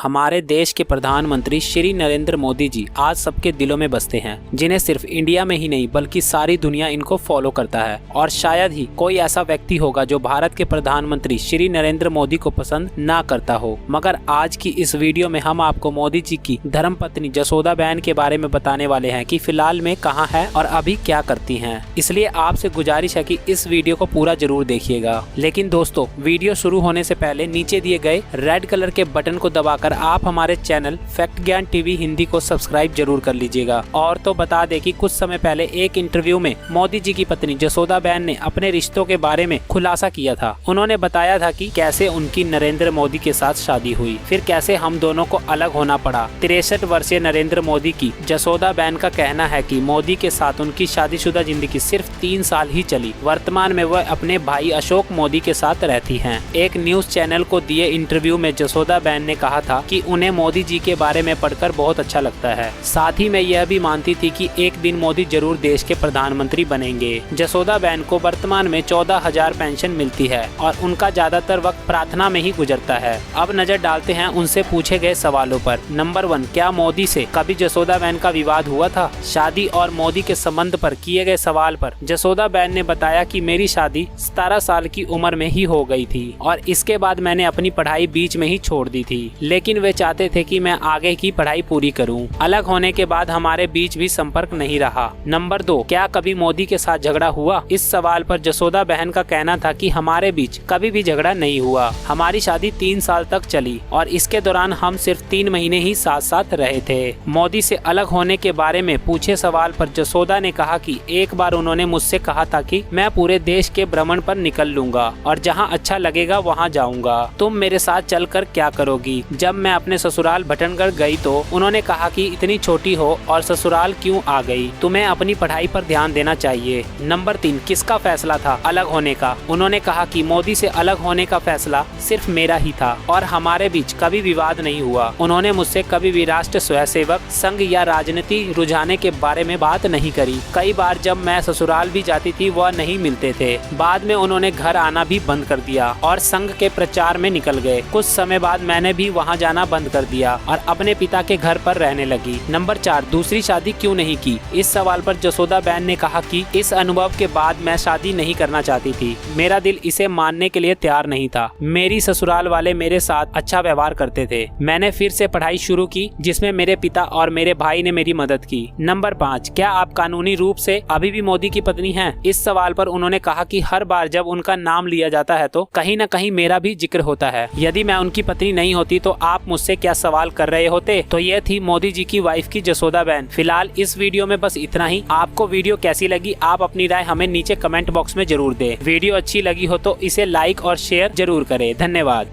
हमारे देश के प्रधानमंत्री श्री नरेंद्र मोदी जी आज सबके दिलों में बसते हैं, जिन्हें सिर्फ इंडिया में ही नहीं बल्कि सारी दुनिया इनको फॉलो करता है। और शायद ही कोई ऐसा व्यक्ति होगा जो भारत के प्रधानमंत्री श्री नरेंद्र मोदी को पसंद ना करता हो। मगर आज की इस वीडियो में हम आपको मोदी जी की धर्मपत्नी जसोदा बहन के बारे में बताने वाले हैं कि फिलहाल में कहाँ है और अभी क्या करती हैं। इसलिए आपसे गुजारिश है कि इस वीडियो को पूरा जरूर देखिएगा। लेकिन दोस्तों, वीडियो शुरू होने से पहले नीचे दिए गए रेड कलर के बटन को दबाकर आप हमारे चैनल फैक्ट ज्ञान टीवी हिंदी को सब्सक्राइब जरूर कर लीजिएगा। और तो बता दें कि कुछ समय पहले एक इंटरव्यू में मोदी जी की पत्नी जसोदा बहन ने अपने रिश्तों के बारे में खुलासा किया था। उन्होंने बताया था कि कैसे उनकी नरेंद्र मोदी के साथ शादी हुई, फिर कैसे हम दोनों को अलग होना पड़ा। 63 वर्षीय नरेंद्र मोदी की जसोदा बहन का कहना है कि मोदी के साथ उनकी शादीशुदा जिंदगी सिर्फ 3 साल ही चली। वर्तमान में वह अपने भाई अशोक मोदी के साथ रहती हैं। एक न्यूज चैनल को दिए इंटरव्यू में जसोदा बहन ने कहा था कि उन्हें मोदी जी के बारे में पढ़कर बहुत अच्छा लगता है। साथ ही में यह भी मानती थी कि एक दिन मोदी जरूर देश के प्रधानमंत्री बनेंगे। जसोदा बहन को वर्तमान में 14,000 पेंशन मिलती है और उनका ज्यादातर वक्त प्रार्थना में ही गुजरता है। अब नजर डालते हैं उनसे पूछे गए सवालों पर। नंबर 1, क्या मोदी से कभी जसोदा बहन का विवाद हुआ था? शादी और मोदी के संबंध पर किए गए सवाल पर जसोदा बहन ने बताया कि मेरी शादी 17 साल की उम्र में ही हो गई थी और इसके बाद मैंने अपनी पढ़ाई बीच में ही छोड़ दी थी। लेकिन वे चाहते थे कि मैं आगे की पढ़ाई पूरी करूं। अलग होने के बाद हमारे बीच भी संपर्क नहीं रहा। नंबर 2, क्या कभी मोदी के साथ झगड़ा हुआ? इस सवाल पर जसोदा बहन का कहना था कि हमारे बीच कभी भी झगड़ा नहीं हुआ। हमारी शादी 3 साल तक चली और इसके दौरान हम सिर्फ 3 महीने ही साथ साथ रहे थे। मोदी से अलग होने के बारे में पूछे सवाल पर जसोदा ने कहा कि एक बार उन्होंने मुझसे कहा था कि मैं पूरे देश के भ्रमण पर निकल लूंगा और जहाँ अच्छा लगेगा वहाँ जाऊंगा। तुम मेरे साथ चलकर क्या करोगी? जब मैं अपने ससुराल भटनगढ़ गई तो उन्होंने कहा कि इतनी छोटी हो और ससुराल क्यों आ गई? तुम्हें अपनी पढ़ाई पर ध्यान देना चाहिए। नंबर 3, किसका फैसला था अलग होने का? उन्होंने कहा कि मोदी से अलग होने का फैसला सिर्फ मेरा ही था और हमारे बीच कभी विवाद नहीं हुआ। उन्होंने मुझसे कभी भी राष्ट्र स्वयंसेवक संघ या राजनीति रुझाने के बारे में बात नहीं करी। कई बार जब मैं ससुराल भी जाती थी वह नहीं मिलते थे। बाद में उन्होंने घर आना भी बंद कर दिया और संघ के प्रचार में निकल गए। कुछ समय बाद मैंने भी वहाँ जाना बंद कर दिया और अपने पिता के घर पर रहने लगी। नंबर 4, दूसरी शादी क्यों नहीं की? इस सवाल पर जसोदा बहन ने कहा कि इस अनुभव के बाद मैं शादी नहीं करना चाहती थी। मेरा दिल इसे मानने के लिए तैयार नहीं था। मेरी ससुराल वाले मेरे साथ अच्छा व्यवहार करते थे। मैंने फिर से पढ़ाई शुरू की जिसमें मेरे पिता और मेरे भाई ने मेरी मदद की। नंबर 5, क्या आप कानूनी रूप से अभी भी मोदी की पत्नी हैं? इस सवाल पर उन्होंने कहा कि हर बार जब उनका नाम लिया जाता है तो कहीं न कहीं मेरा भी जिक्र होता है। यदि मैं उनकी पत्नी नहीं होती तो आप मुझसे क्या सवाल कर रहे होते? तो ये थी मोदी जी की वाइफ की जसोदा बहन। फिलहाल इस वीडियो में बस इतना ही। आपको वीडियो कैसी लगी आप अपनी राय हमें नीचे कमेंट बॉक्स में जरूर दें। वीडियो अच्छी लगी हो तो इसे लाइक और शेयर जरूर करें। धन्यवाद।